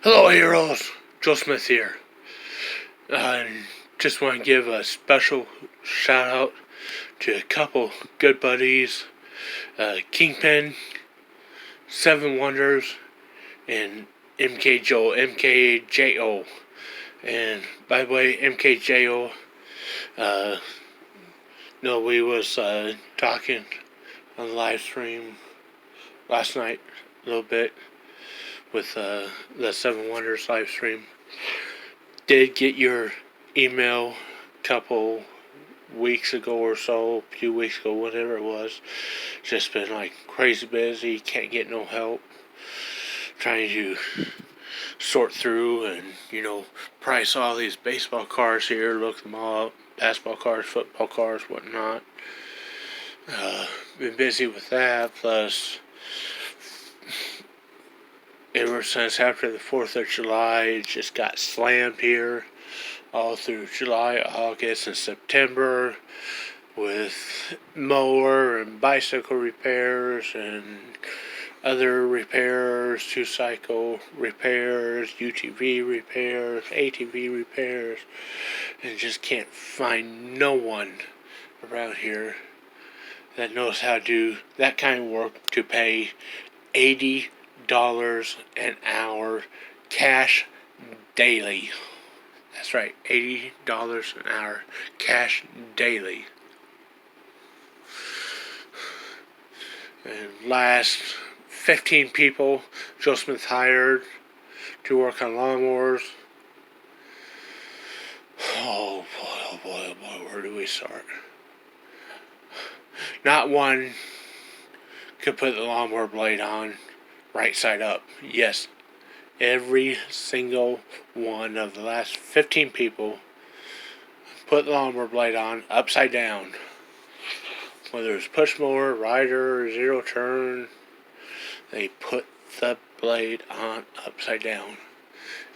Hello, heroes. Joe Smith here. I just want to give a special shout out to a couple good buddies, Kingpin, Seven Wonders, and MKJO. And by the way, MKJO, uh, no, we was talking on the live stream last night a little bit with the Seven Wonders live stream. Did get your email a couple weeks ago or so, a few weeks ago, whatever it was. Just been like crazy busy, can't get no help. Trying to sort through and, price all these baseball cards here, look them all up, basketball cards, football cards, whatnot. Been busy with that, plus ever since after the 4th of July, it just got slammed here all through July, August, and September with mower and bicycle repairs and other repairs, 2-cycle repairs, UTV repairs, ATV repairs, and just can't find no one around here that knows how to do that kind of work to pay $80 an hour cash daily. That's right, $80 an hour cash daily. And last 15 people Joe Smith hired to work on lawnmowers. Oh boy, where do we start? Not one could put the lawnmower blade on right side up. Yes, every single one of the last 15 people put the lawnmower blade on upside down. Whether it's push mower, rider, zero turn, they put the blade on upside down.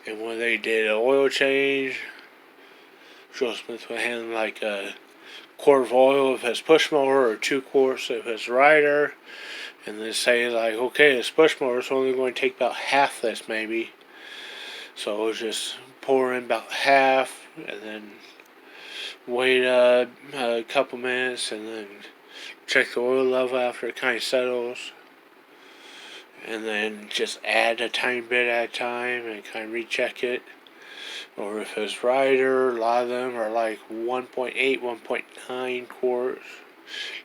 And when they did an oil change, Joe Smith would hand like a quart of oil if it's push mower or 2 quarts if it's rider. And then say like, okay, this push mower is only going to take about half this maybe. So it's just pour in about half and then wait a couple minutes and then check the oil level after it kind of settles. And then just add a tiny bit at a time and kind of recheck it. Or if it's rider, a lot of them are like 1.8, 1.9 quarts.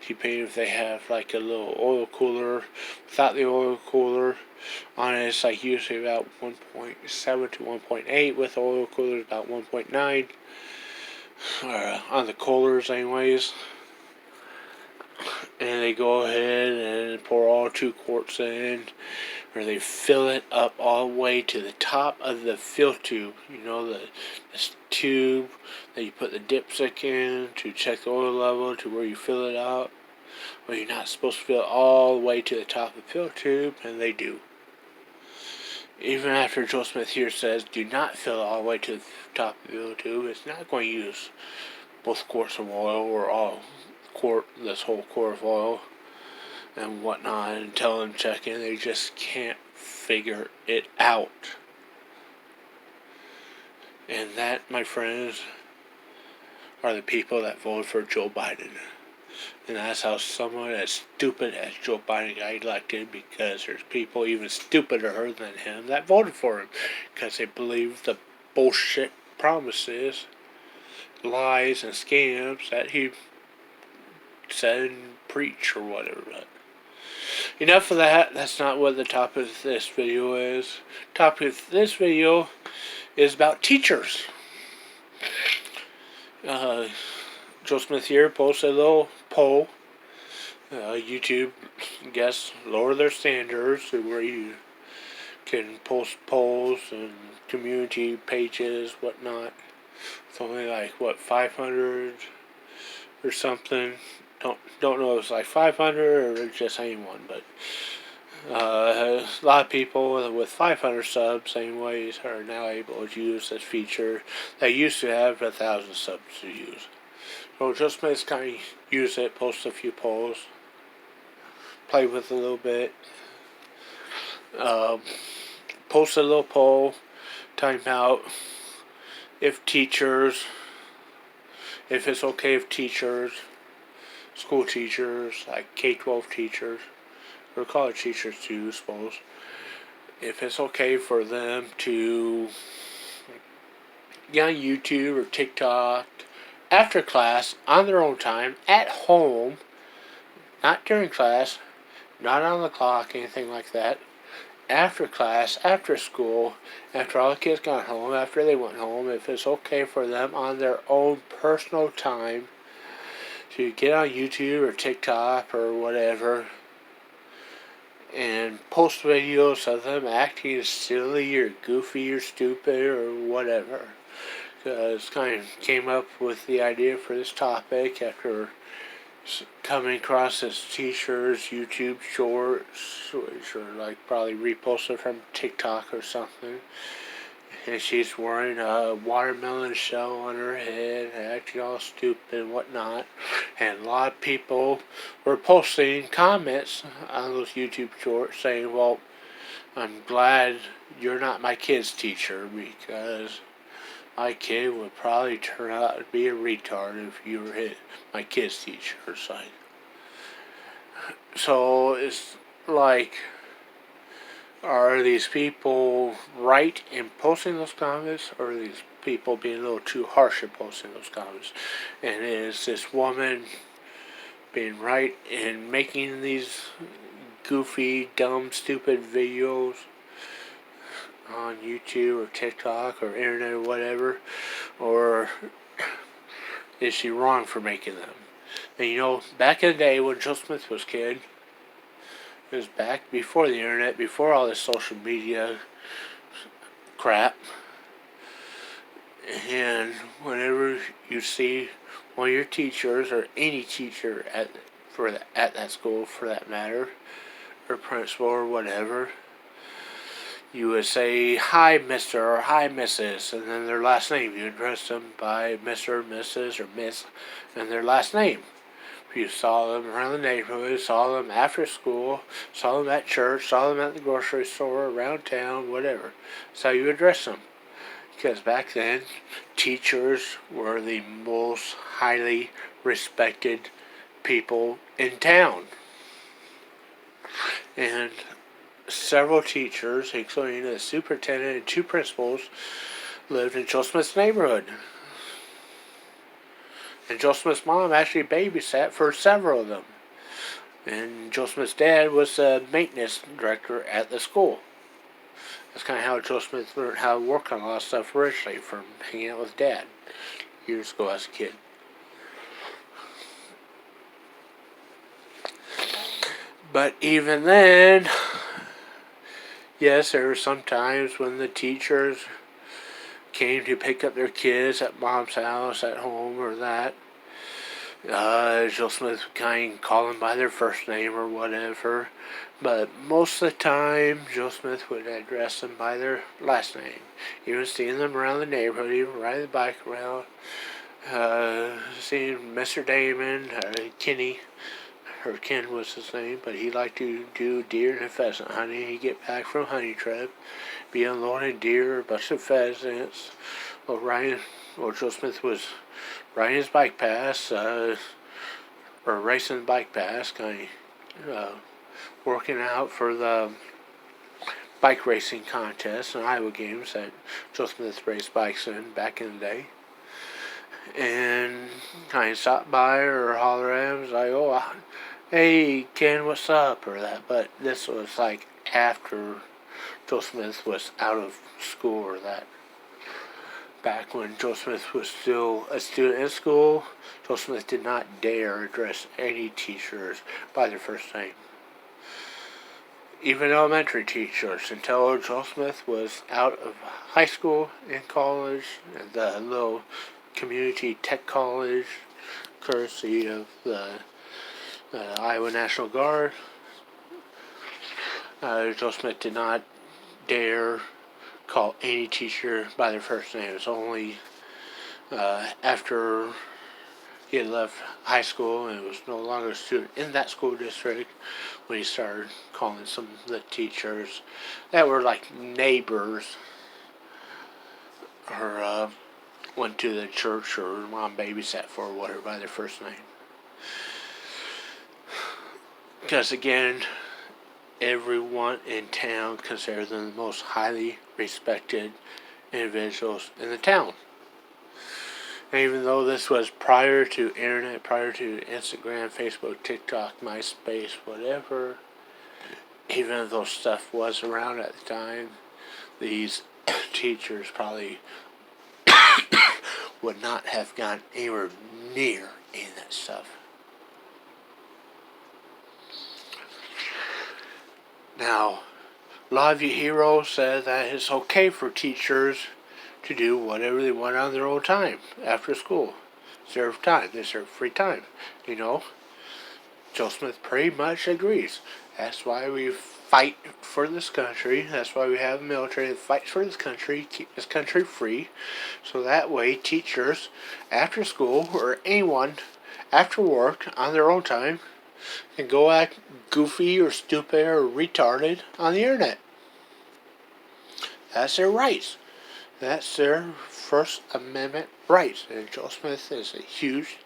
Depending if they have like a little oil cooler. Without the oil cooler on it, it's like usually about 1.7 to 1.8. With the oil cooler, about 1.9. On the coolers anyways. And they go ahead and pour all 2 quarts in, or they fill it up all the way to the top of the fill tube. This tube that you put the dipstick in to check the oil level to where you fill it up. Well, you're not supposed to fill it all the way to the top of the fill tube, and they do. Even after Joe Smith here says, do not fill it all the way to the top of the fill tube, it's not going to use both quarts of oil or all this whole quart of oil and whatnot until I'm checking. They just can't figure it out. And that, my friends, are the people that voted for Joe Biden. And that's how someone as stupid as Joe Biden got elected, because there's people even stupider than him that voted for him because they believe the bullshit promises, lies, and scams that he said and preach or whatever. But enough of that. That's not what the topic of this video is. The topic of this video is about teachers. Joe Smith here posted a little poll. YouTube guests lower their standards to where you can post polls and community pages, whatnot. It's only like 500 or something. Don't know if it's like 500 or just anyone, but a lot of people with 500 subs anyways are now able to use this feature. They used to have 1,000 subs to use. So just kind of use it, post a few polls, play with it a little bit. posted a little poll talking about if it's okay if teachers, school teachers, like K-12 teachers, or college teachers too, I suppose, if it's okay for them to get on YouTube or TikTok after class on their own time at home, not during class, not on the clock, anything like that. After class, after school, after all the kids got home, after they went home, if it's okay for them on their own personal time to get on YouTube or TikTok or whatever and post videos of them acting silly or goofy or stupid or whatever. Because kind of came up with the idea for this topic after coming across this teacher's YouTube shorts, which are like probably reposted from TikTok or something. And she's wearing a watermelon shell on her head, acting all stupid and whatnot. And a lot of people were posting comments on those YouTube shorts saying, well, I'm glad you're not my kid's teacher because my kid would probably turn out to be a retard if you were my kid's teacher. So it's like, are these people right in posting those comments, or are these people being a little too harsh in posting those comments? And is this woman being right in making these goofy, dumb, stupid videos on YouTube or TikTok or internet or whatever, or is she wrong for making them? And you know, back in the day when Joe Smith was a kid, it was back before the internet, before all this social media crap. And whenever you see one of your teachers or any teacher at that school for that matter, or principal or whatever, you would say hi Mr. or hi Mrs. and then their last name. You address them by Mr. or Mrs. or Miss and their last name. You saw them around the neighborhood, saw them after school, saw them at church, saw them at the grocery store, around town, whatever. That's how you address them. Because back then, teachers were the most highly respected people in town. And several teachers, including the superintendent and two principals, lived in Joe Smith's neighborhood. And Joe Smith's mom actually babysat for several of them. And Joe Smith's dad was the maintenance director at the school. That's kind of how Joe Smith learned how to work on a lot of stuff originally, from hanging out with Dad years ago as a kid. But even then, yes, there were some times when the teachers came to pick up their kids at mom's house, at home, or that. Joe Smith would kind of call them by their first name or whatever. But most of the time, Joe Smith would address them by their last name. Even seeing them around the neighborhood, even riding the bike around. Seeing Mr. Damon, Kenny, or Ken was his name, but he liked to do deer and pheasant hunting. He'd get back from a hunting trip, be unloading deer, a bunch of pheasants. Joe Smith was riding his bike pass, or racing the bike pass, kind of working out for the bike racing contests and Iowa games that Joe Smith raced bikes in back in the day. And kind of stop by or holler at him, like, oh, hey, Ken, what's up, or that. But this was like after Joe Smith was out of school or that. Back when Joe Smith was still a student in school, Joe Smith did not dare address any teachers by their first name. Even elementary teachers, until Joe Smith was out of high school and college, and the little community tech college, courtesy of the Iowa National Guard. Joe Smith did not dare call any teacher by their first name. It was only after he had left high school and was no longer a student in that school district when he started calling some of the teachers that were like neighbors or went to the church or mom babysat for or whatever by their first name. Because again, everyone in town considered them the most highly respected individuals in the town. And even though this was prior to internet, prior to Instagram, Facebook, TikTok, MySpace, whatever, even if those stuff was around at the time, these teachers probably would not have gotten anywhere near any of that stuff. Now, a lot of you heroes said that it's okay for teachers to do whatever they want on their own time after school. Serve time. They serve free time. You know, Joe Smith pretty much agrees. That's why we fight for this country. That's why we have a military that fights for this country, keep this country free. So that way teachers after school or anyone after work on their own time can go act goofy or stupid or retarded on the internet. That's their rights. That's their First Amendment rights. And Joe Smith is a huge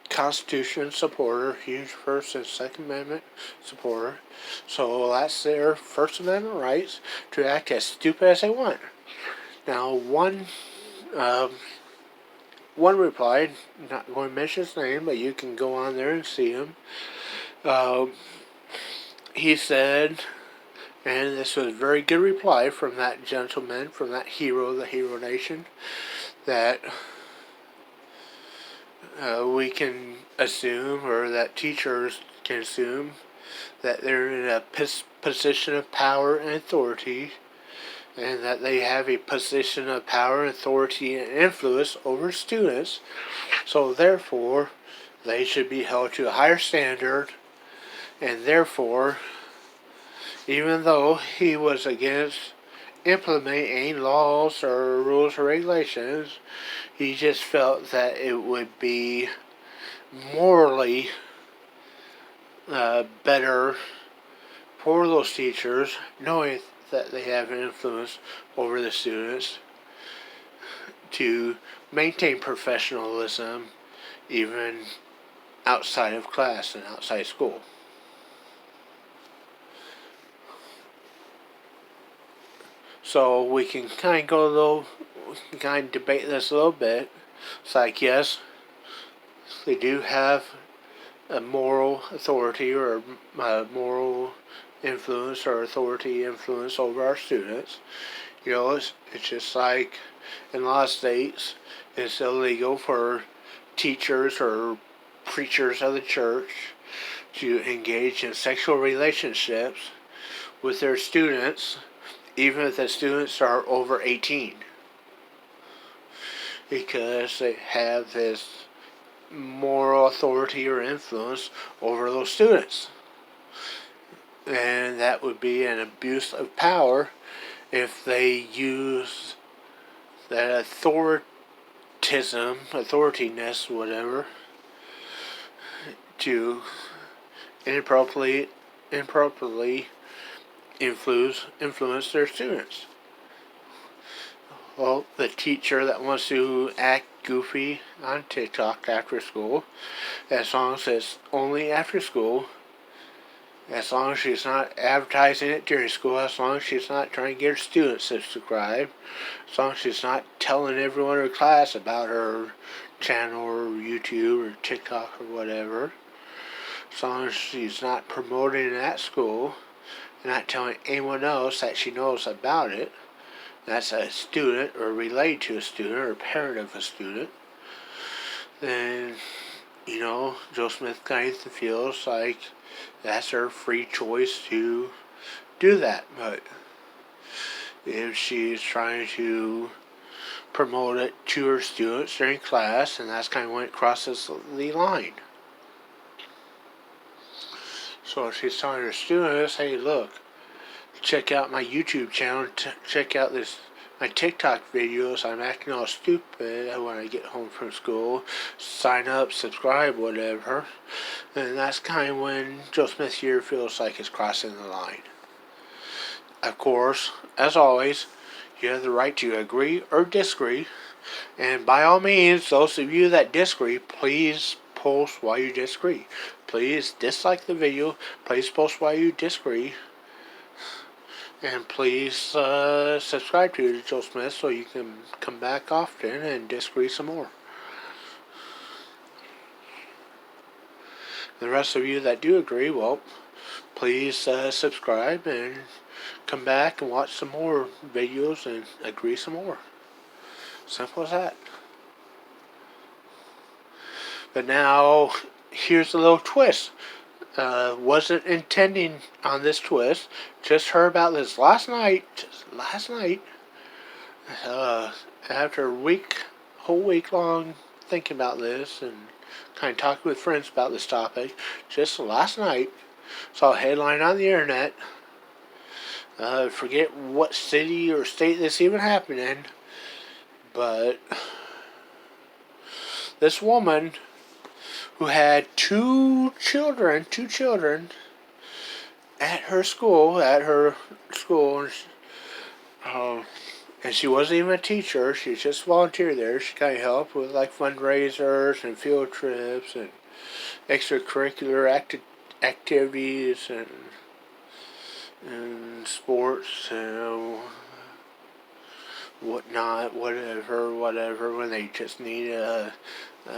Constitution supporter, huge First and Second Amendment supporter. So that's their First Amendment rights to act as stupid as they want. Now, one replied, not going to mention his name, but you can go on there and see him. He said, and this was a very good reply from that gentleman, from that hero, the Hero Nation, that we can assume, or that teachers can assume, that they're in a position of power and authority, and that they have a position of power, authority, and influence over students. So therefore, they should be held to a higher standard, and therefore, even though he was against implementing laws or rules or regulations, he just felt that it would be morally better for those teachers, knowing that they have an influence over the students, to maintain professionalism even outside of class and outside school. So we can kind of debate this a little bit. It's like, yes, they do have a moral authority or moral influence or authority influence over our students. You know, it's just like in a lot of states, it's illegal for teachers or preachers of the church to engage in sexual relationships with their students, even if the students are over 18, because they have this moral authority or influence over those students. And that would be an abuse of power if they use that authorityness, whatever, to inappropriately influence their students. Well, the teacher that wants to act goofy on TikTok after school, as long as it's only after school, as long as she's not advertising it during school, as long as she's not trying to get her students to subscribe, as long as she's not telling everyone in her class about her channel or YouTube or TikTok or whatever, as long as she's not promoting it at school, not telling anyone else that she knows about it, that's a student or related to a student or a parent of a student, then, you know, Joe Smith kind of feels like that's her free choice to do that. But if she's trying to promote it to her students during class, and that's kind of when it crosses the line. So if she's telling her students, hey, look, check out my YouTube channel, check out my TikTok videos, I'm acting all stupid when I get home from school. Sign up, subscribe, whatever. And that's kind of when Joe Smith here feels like he's crossing the line. Of course, as always, you have the right to agree or disagree. And by all means, those of you that disagree, please post why you disagree. Please dislike the video. Please post why you disagree. And please subscribe to Joe Smith so you can come back often and disagree some more. The rest of you that do agree, well, please subscribe and come back and watch some more videos and agree some more. Simple as that. But now, here's a little twist. Wasn't intending on this twist. Just heard about this last night. After a whole week long thinking about this and kind of talking with friends about this topic. Just last night, saw a headline on the internet. Forget what city or state this even happened in. But this woman who had two children at her school, and she wasn't even a teacher. She just volunteered there. She kind of helped with like fundraisers and field trips and extracurricular activities and sports and whatnot, whatever, when they just need a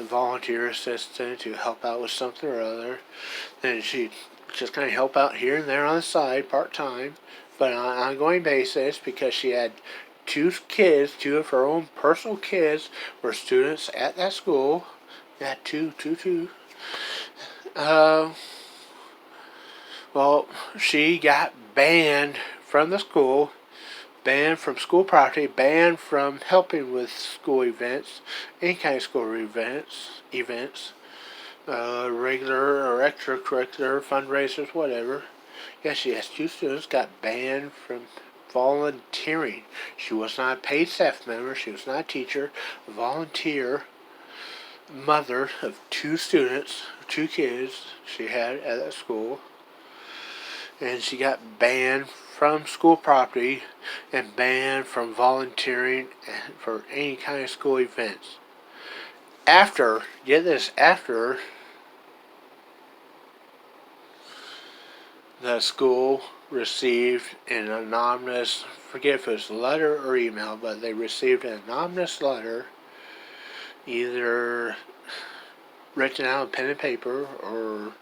volunteer assistant to help out with something or other. Then she just kind of help out here and there on the side, part-time, but on an ongoing basis, because she had two of her own personal kids were students at that school. Yeah, two. Well, she got banned from the school, banned from school property, banned from helping with school events, any kind of school events, regular or extracurricular fundraisers, whatever. Yeah, she has two students got banned from volunteering. She was not a paid staff member. She was not a teacher. A volunteer mother of two kids she had at that school. And she got banned from school property and banned from volunteering for any kind of school events. After the school received an anonymous, forget if it was letter or email, but they received an anonymous letter, either written out on pen and paper or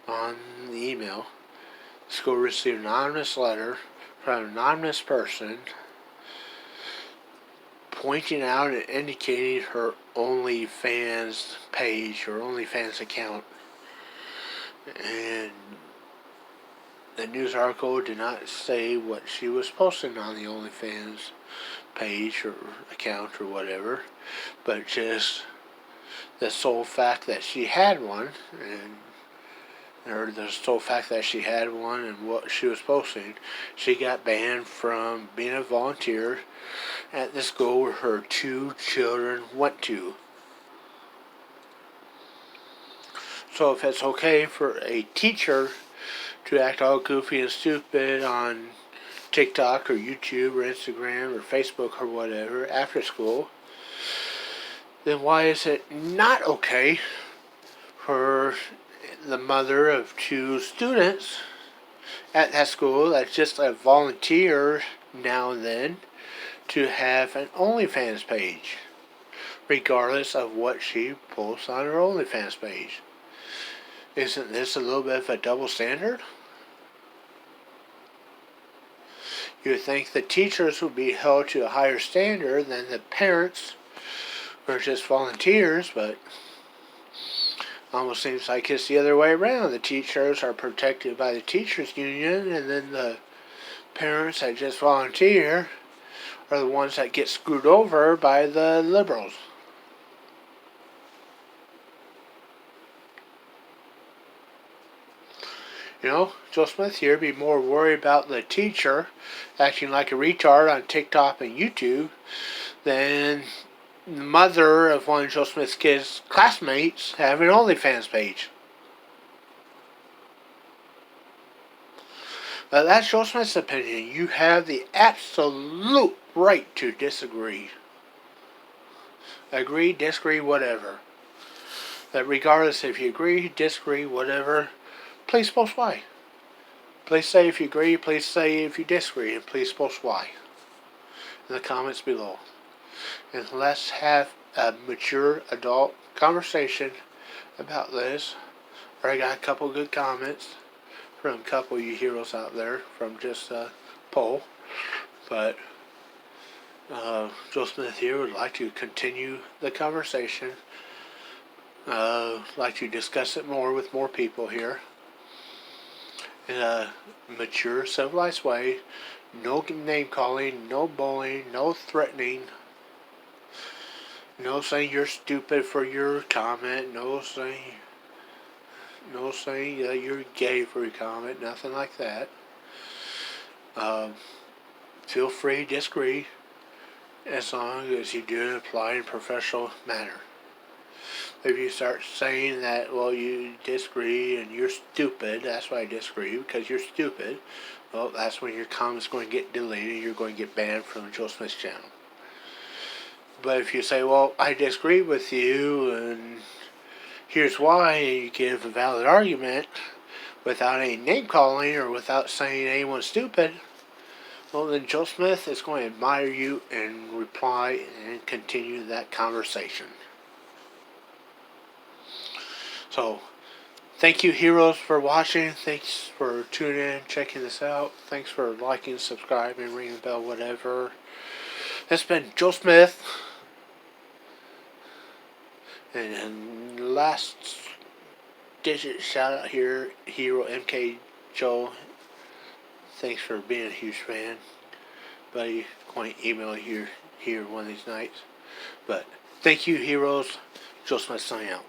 on the email. The school received an anonymous letter from an anonymous person pointing out and indicating her OnlyFans page, her OnlyFans account. And the news article did not say what she was posting on the OnlyFans page or account or whatever, but just the sole fact that she had one, or the sole fact that she had one and what she was posting, she got banned from being a volunteer at the school where her two children went to. So if it's okay for a teacher to act all goofy and stupid on TikTok or YouTube or Instagram or Facebook or whatever after school, then why is it not okay for the mother of two students at that school that's just a volunteer now and then to have an OnlyFans page, regardless of what she posts on her OnlyFans page? Isn't this a little bit of a double standard? You would think the teachers would be held to a higher standard than the parents who are just volunteers, but almost seems like it's the other way around. The teachers are protected by the teachers union, and then the parents that just volunteer are the ones that get screwed over by the liberals. You know, Joe Smith here be more worried about the teacher acting like a retard on TikTok and YouTube than the mother of one of Joe Smith's kids' classmates having an OnlyFans page. That's Joe Smith's opinion. You have the absolute right to disagree. Agree, disagree, whatever. That regardless if you agree, disagree, whatever, please post why. Please say if you agree, please say if you disagree, and please post why in the comments below. And let's have a mature adult conversation about this. I already got a couple good comments from a couple of you heroes out there from just a poll. But Joe Smith here would like to continue the conversation. Like to discuss it more with more people here in a mature, civilized way. No name calling, no bullying, no threatening, no saying you're stupid for your comment, no saying you're gay for your comment, nothing like that. Feel free to disagree as long as you do it apply in a professional manner. If you start saying that, well, you disagree and you're stupid, that's why I disagree, because you're stupid, well, that's when your comment's going to get deleted and you're going to get banned from Joe Smith's channel. But if you say, well, I disagree with you and here's why, and you give a valid argument without any name calling or without saying anyone's stupid, well, then Joe Smith is going to admire you and reply and continue that conversation. So, thank you, heroes, for watching. Thanks for tuning in, checking this out. Thanks for liking, subscribing, ringing the bell, whatever. It's been Joe Smith. And last digit shout out here, Hero MK Joe. Thanks for being a huge fan. Buddy, going to email you here one of these nights. But thank you, heroes. Joe Smith signing out.